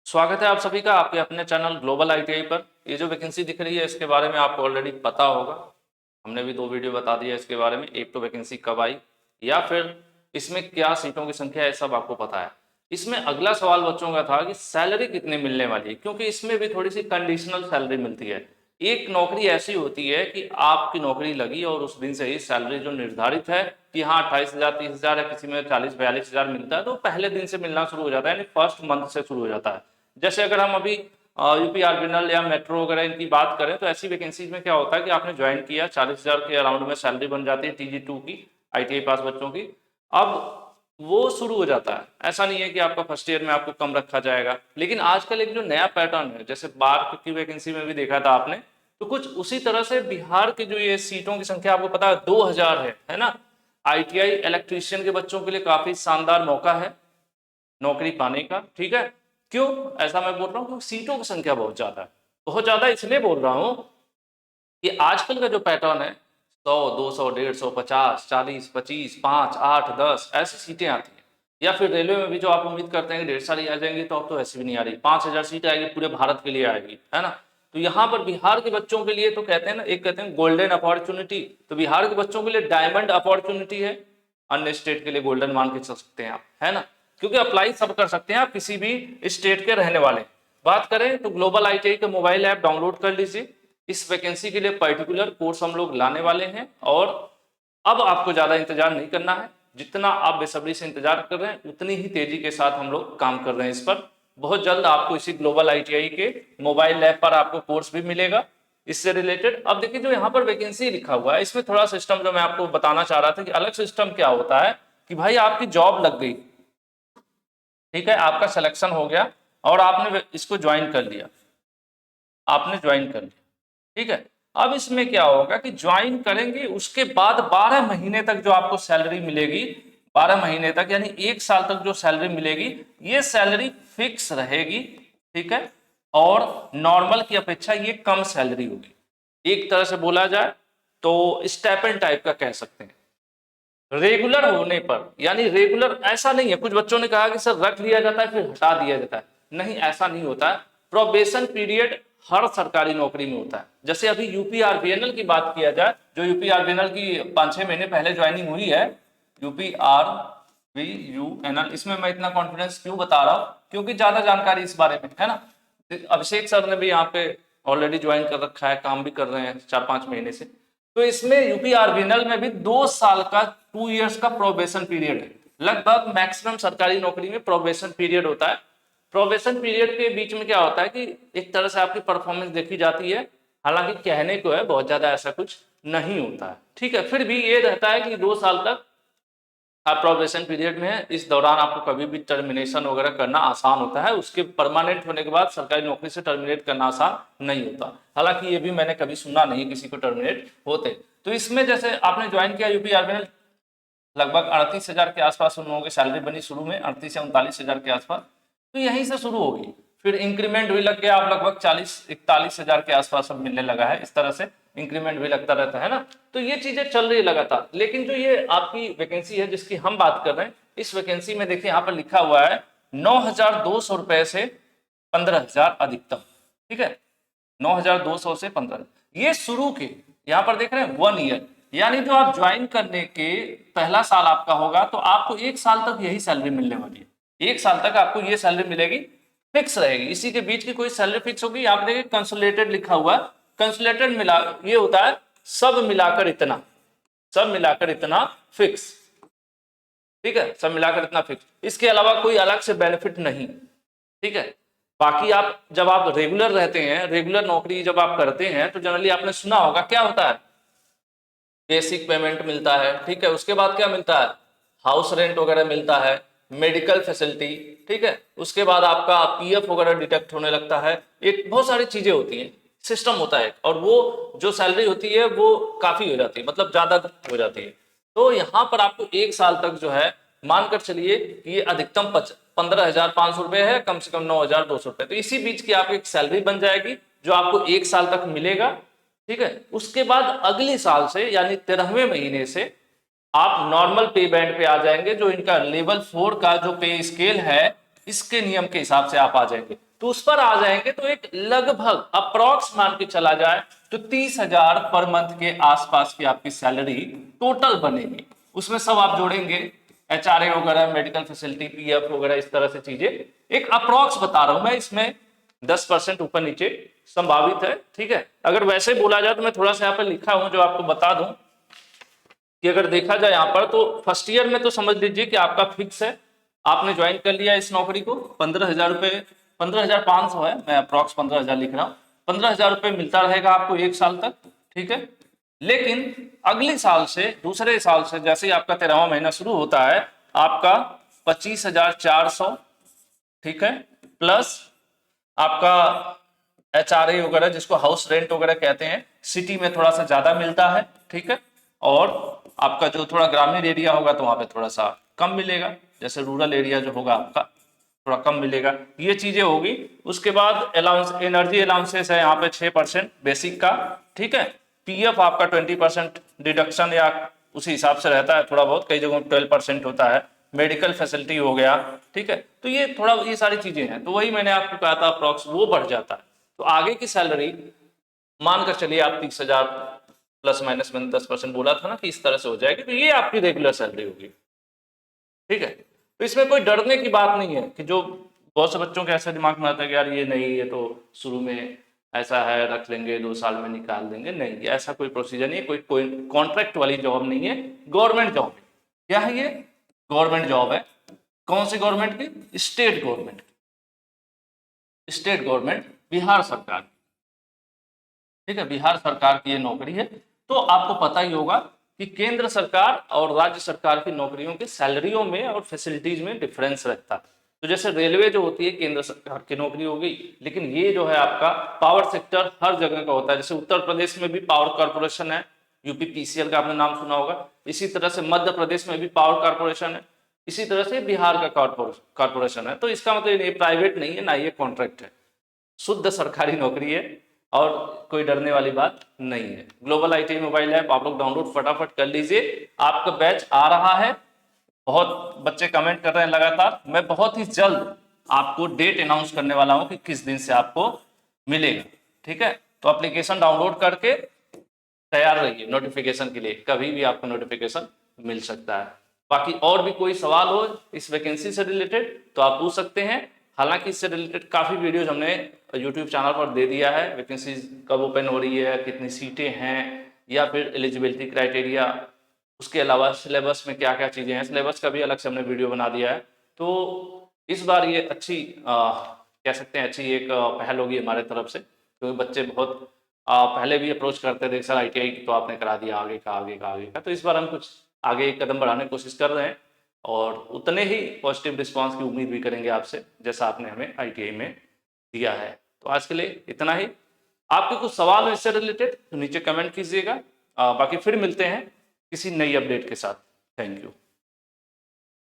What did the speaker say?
स्वागत है आप सभी का आपके अपने चैनल ग्लोबल आईटीआई पर। ये जो वैकेंसी दिख रही है इसके बारे में आपको ऑलरेडी पता होगा। हमने भी 2 वीडियो बता दिया इसके बारे में। एक तो वैकेंसी कब आई या फिर इसमें क्या सीटों की संख्या है, सब आपको पता है। इसमें अगला सवाल बच्चों का था कि सैलरी कितनी मिलने वाली है, क्योंकि इसमें भी थोड़ी सी कंडीशनल सैलरी मिलती है। एक नौकरी ऐसी होती है कि आपकी नौकरी लगी और उस दिन से ही सैलरी जो निर्धारित है कि हाँ 28,000 30,000 या किसी में 40-42,000 मिलता है, तो पहले दिन से मिलना शुरू हो जाता है, यानी फर्स्ट मंथ से शुरू हो जाता है। जैसे अगर हम अभी यूपी आर्बिनल या मेट्रो वगैरह इनकी बात करें तो ऐसी वैकेंसीज में क्या होता है कि आपने ज्वाइन किया 40,000 के अराउंड में सैलरी बन जाती है TG2 की, ITI पास बच्चों की। अब वो शुरू हो जाता है, ऐसा नहीं है कि आपका फर्स्ट ईयर में आपको कम रखा जाएगा। लेकिन आजकल एक जो नया पैटर्न है, जैसे बार की वैकेंसी में भी देखा था आपने, तो कुछ उसी तरह से बिहार के जो ये सीटों की संख्या आपको पता है 2,000 है ना। ITI इलेक्ट्रीशियन के बच्चों के लिए काफी शानदार मौका है नौकरी पाने का। ठीक है, क्यों ऐसा मैं बोल रहा हूँ? क्योंकि सीटों की संख्या बहुत ज्यादा है। बहुत ज्यादा इसलिए बोल रहा हूँ कि आजकल का जो पैटर्न है 100 200 150 50 40 25 5 8 10 ऐसी सीटें आती हैं। या फिर रेलवे में भी जो आप उम्मीद करते हैं कि 150 सारी आ जाएंगी, तो अब तो ऐसी भी नहीं आ रही, 5,000 सीट आएगी, पूरे भारत के लिए आएगी, है ना। तो यहाँ पर बिहार के बच्चों के लिए तो कहते हैं ना, एक कहते हैं गोल्डन अपॉर्चुनिटी, तो बिहार के बच्चों के लिए डायमंड अपॉर्चुनिटी है। अन्य स्टेट के लिए गोल्डन मान के चल सकते हैं आप, है ना। क्योंकि अप्लाई सब कर सकते हैं आप, किसी भी स्टेट के रहने वाले। बात करें तो ग्लोबल ITI का मोबाइल ऐप डाउनलोड कर लीजिए। इस वैकेंसी के लिए पर्टिकुलर कोर्स हम लोग लाने वाले हैं, और अब आपको ज्यादा इंतजार नहीं करना है। जितना आप बेसब्री से इंतजार कर रहे हैं उतनी ही तेजी के साथ हम लोग काम कर रहे हैं इस पर। बहुत जल्द आपको इसी ग्लोबल ITI के मोबाइल ऐप पर आपको कोर्स भी मिलेगा इससे रिलेटेड। अब देखिए, जो यहाँ पर वैकेंसी लिखा हुआ है इसमें थोड़ा सिस्टम जो मैं आपको बताना चाह रहा था कि अलग सिस्टम क्या होता है कि भाई आपकी जॉब लग गई, ठीक है, आपका सिलेक्शन हो गया और आपने इसको ज्वाइन कर लिया, आपने ज्वाइन कर लिया, ठीक है। अब इसमें क्या होगा कि ज्वाइन करेंगे, उसके बाद 12 महीने तक जो आपको सैलरी मिलेगी, 12 महीने तक यानी 1 साल तक जो सैलरी मिलेगी, ये सैलरी फिक्स रहेगी, ठीक है। और नॉर्मल की अपेक्षा ये कम सैलरी होगी। एक तरह से बोला जाए तो स्टाइपेंड टाइप का कह सकते हैं। रेगुलर होने पर, यानी रेगुलर ऐसा नहीं है, कुछ बच्चों ने कहा कि सर रख लिया जाता है फिर हटा दिया जाता है, नहीं ऐसा नहीं होता है। प्रोबेशन पीरियड हर सरकारी नौकरी में होता है। जैसे अभी यूपी आरबीएनएल की बात किया जाए, जो यूपी आरबीएनएल की 5-6 महीने पहले ज्वाइनिंग हुई है, UPRVUNL, इसमें मैं इतना कॉन्फिडेंस क्यों बता रहा हूँ, क्योंकि ज्यादा जानकारी इस बारे में है ना। अभिषेक सर ने भी यहाँ पे ऑलरेडी ज्वाइन कर रखा है, काम भी कर रहे हैं 4-5 महीने से। तो इसमें यूपी आरबीएनएल में भी 2 साल का 2 इयर्स का प्रोबेशन पीरियड है। लगभग मैक्सिमम सरकारी नौकरी में प्रोबेशन पीरियड होता है। प्रोबेशन पीरियड के बीच में क्या होता है कि एक तरह से आपकी परफॉर्मेंस देखी जाती है। हालांकि कहने को है, बहुत ज्यादा ऐसा कुछ नहीं होता है, ठीक है। फिर भी ये रहता है कि 2 साल तक आप प्रोबेशन पीरियड में है, इस दौरान आपको कभी भी टर्मिनेशन वगैरह करना आसान होता है। उसके परमानेंट होने के बाद सरकारी नौकरी से टर्मिनेट करना आसान नहीं होता। हालांकि ये भी मैंने कभी सुना नहीं किसी को टर्मिनेट होते। तो इसमें जैसे आपने ज्वाइन किया यूपी आरबीएनएल, लगभग 38,000 के आसपास उन लोगों की सैलरी बनी शुरू में, 38 से 39,000 के आसपास। तो यहीं से शुरू होगी, फिर इंक्रीमेंट भी लग गया, अब लगभग 40-41,000 के आसपास अब मिलने लगा है। इस तरह से इंक्रीमेंट भी लगता रहता है ना। तो ये चीजें चल रही है लगातार। लेकिन जो ये आपकी वैकेंसी है जिसकी हम बात कर रहे हैं, इस वैकेंसी में देखिए यहाँ पर लिखा हुआ है 9,200 रुपए से 15,000 अधिकतम, ठीक है। 9,200 से 15, ये शुरू के, यहाँ पर देख रहे हैं 1 ईयर, यानी जो आप ज्वाइन करने के पहला साल आपका होगा तो आपको 1 साल तक यही सैलरी मिलने वाली है। 1 साल तक आपको ये सैलरी मिलेगी, फिक्स रहेगी। इसी के बीच की कोई सैलरी फिक्स होगी। आप देखिए कंसोलिडेटेड लिखा हुआ है, कंसोलिडेटेड मिला ये होता है सब मिलाकर इतना, सब मिलाकर इतना फिक्स, ठीक है, सब मिलाकर इतना फिक्स। इसके अलावा कोई अलग से बेनिफिट नहीं, ठीक है। बाकी आप जब आप रेगुलर रहते हैं, रेगुलर नौकरी जब आप करते हैं, तो जनरली आपने सुना होगा क्या होता है, बेसिक पेमेंट मिलता है, ठीक है। उसके बाद क्या मिलता है, हाउस रेंट वगैरह मिलता है, मेडिकल फैसिलिटी, ठीक है। उसके बाद आपका PF वगैरह डिडक्ट होने लगता है, एक बहुत सारी चीजें होती हैं, सिस्टम होता है। और वो जो सैलरी होती है वो काफी हो जाती है, मतलब ज्यादा हो जाती है। तो यहाँ पर आपको 1 साल तक जो है, मानकर चलिए कि ये अधिकतम 15,500 रुपए है, कम से कम 9,200 रुपए। तो इसी बीच की आपकी एक सैलरी बन जाएगी जो आपको 1 साल तक मिलेगा, ठीक है। उसके बाद अगले साल से यानी 13वें महीने से आप नॉर्मल पे बैंड पे आ जाएंगे, जो इनका लेवल 4 का जो पे स्केल है, इसके नियम के हिसाब से आप आ जाएंगे। तो उस पर आ जाएंगे तो एक लगभग अप्रॉक्स मान के चला जाए तो 30,000 पर मंथ के आसपास की आपकी सैलरी टोटल बनेगी। उसमें सब आप जोड़ेंगे, HRA वगैरह, मेडिकल फैसिलिटी, PF वगैरह, इस तरह से चीजें। एक अप्रॉक्स बता रहा हूं मैं, इसमें 10% ऊपर नीचे संभावित है, ठीक है। अगर वैसे बोला जाए तो मैं थोड़ा सा यहाँ पर लिखा हूं जो आपको बता दूं कि अगर देखा जाए यहाँ पर तो फर्स्ट ईयर में तो समझ लीजिए कि आपका फिक्स है, आपने ज्वाइन कर लिया इस नौकरी को, 15,000 रुपये, 15,500 है, मैं अप्रॉक्स 15,000 लिख रहा हूँ, 15,000 रुपये मिलता रहेगा आपको 1 साल तक, ठीक है। लेकिन अगले साल से, दूसरे साल से जैसे ही आपका 13वां महीना शुरू होता है, आपका 25,400, ठीक है, प्लस आपका HRA वगैरह जिसको हाउस रेंट वगैरह कहते हैं, सिटी में थोड़ा सा ज्यादा मिलता है, ठीक है। और आपका जो थोड़ा ग्रामीण एरिया होगा तो वहां पे थोड़ा सा कम मिलेगा, जैसे रूरल एरिया जो होगा आपका थोड़ा कम मिलेगा, ये चीजें होगी। उसके बाद अलाउंस, एनर्जी अलाउंसेस है यहाँ पे 6% बेसिक का, ठीक है। PF आपका 20% डिडक्शन या उसी हिसाब से रहता है, थोड़ा बहुत, कई जगहों 12% होता है। मेडिकल फैसिलिटी हो गया, ठीक है। तो ये थोड़ा, ये सारी चीजें हैं, तो वही मैंने आपको कहा था अप्रॉक्स वो बढ़ जाता है। तो आगे की सैलरी मानकर चलिए आप 30,000 प्लस माइनस, मैंने 10% बोला था ना कि इस तरह से हो जाएगी, तो ये आपकी रेगुलर सैलरी होगी, ठीक है। तो इसमें कोई डरने की बात नहीं है कि जो बहुत से बच्चों के ऐसा दिमाग में आता है कि यार ये नहीं, ये तो शुरू में ऐसा है, रख लेंगे 2 साल में निकाल देंगे, नहीं, ये ऐसा कोई प्रोसीजर नहीं है, कोई कॉन्ट्रैक्ट वाली जॉब नहीं है, गवर्नमेंट जॉब है। क्या है ये? गवर्नमेंट जॉब है। कौन सी गवर्नमेंट की? State government, state government, Bihar सरकार, ठीक है, बिहार सरकार की ये नौकरी है। तो आपको पता ही होगा कि केंद्र सरकार और राज्य सरकार की नौकरियों के सैलरियों में और फैसिलिटीज में डिफरेंस रहता है। तो जैसे रेलवे जो होती है केंद्र सरकार की नौकरी हो गई, लेकिन ये जो है आपका पावर सेक्टर हर जगह का होता है। जैसे उत्तर प्रदेश में भी पावर कॉर्पोरेशन है, UPPCL का आपने नाम सुना होगा। इसी तरह से मध्य प्रदेश में भी पावर कॉर्पोरेशन है, इसी तरह से बिहार का कॉर्पोरेशन है। तो इसका मतलब ये प्राइवेट नहीं है, ना ये कॉन्ट्रैक्ट है, शुद्ध सरकारी नौकरी है और कोई डरने वाली बात नहीं है। ग्लोबल ITI मोबाइल ऐप आप लोग डाउनलोड फटाफट कर लीजिए। आपका बैच आ रहा है, बहुत बच्चे कमेंट कर रहे हैं लगातार, मैं बहुत ही जल्द आपको डेट अनाउंस करने वाला हूं कि किस दिन से आपको मिलेगा, ठीक है। तो एप्लीकेशन डाउनलोड करके तैयार रहिए नोटिफिकेशन के लिए, कभी भी आपको नोटिफिकेशन मिल सकता है। बाकी और भी कोई सवाल हो इस वैकेंसी से रिलेटेड तो आप पूछ सकते हैं। हालांकि इससे रिलेटेड काफी वीडियोज हमने यूट्यूब चैनल पर दे दिया है, वैकेंसी कब ओपन हो रही है, कितनी सीटें हैं, या फिर एलिजिबिलिटी क्राइटेरिया, उसके अलावा सिलेबस में क्या क्या चीजें हैं, सिलेबस का भी अलग से हमने वीडियो बना दिया है। तो इस बार ये अच्छी कह सकते हैं अच्छी एक पहल होगी हमारे तरफ से, क्योंकि बच्चे बहुत पहले भी अप्रोच करते थे सर ITI तो आपने करा दिया, आगे का आगे का आगे का। तो इस बार हम कुछ आगे एक कदम बढ़ाने की कोशिश कर रहे हैं और उतने ही पॉजिटिव रिस्पांस की उम्मीद भी करेंगे आपसे जैसा आपने हमें ITI में दिया है। तो आज के लिए इतना ही। आपके कुछ सवाल हो इससे रिलेटेड तो नीचे कमेंट कीजिएगा। बाकी फिर मिलते हैं किसी नई अपडेट के साथ। Thank you.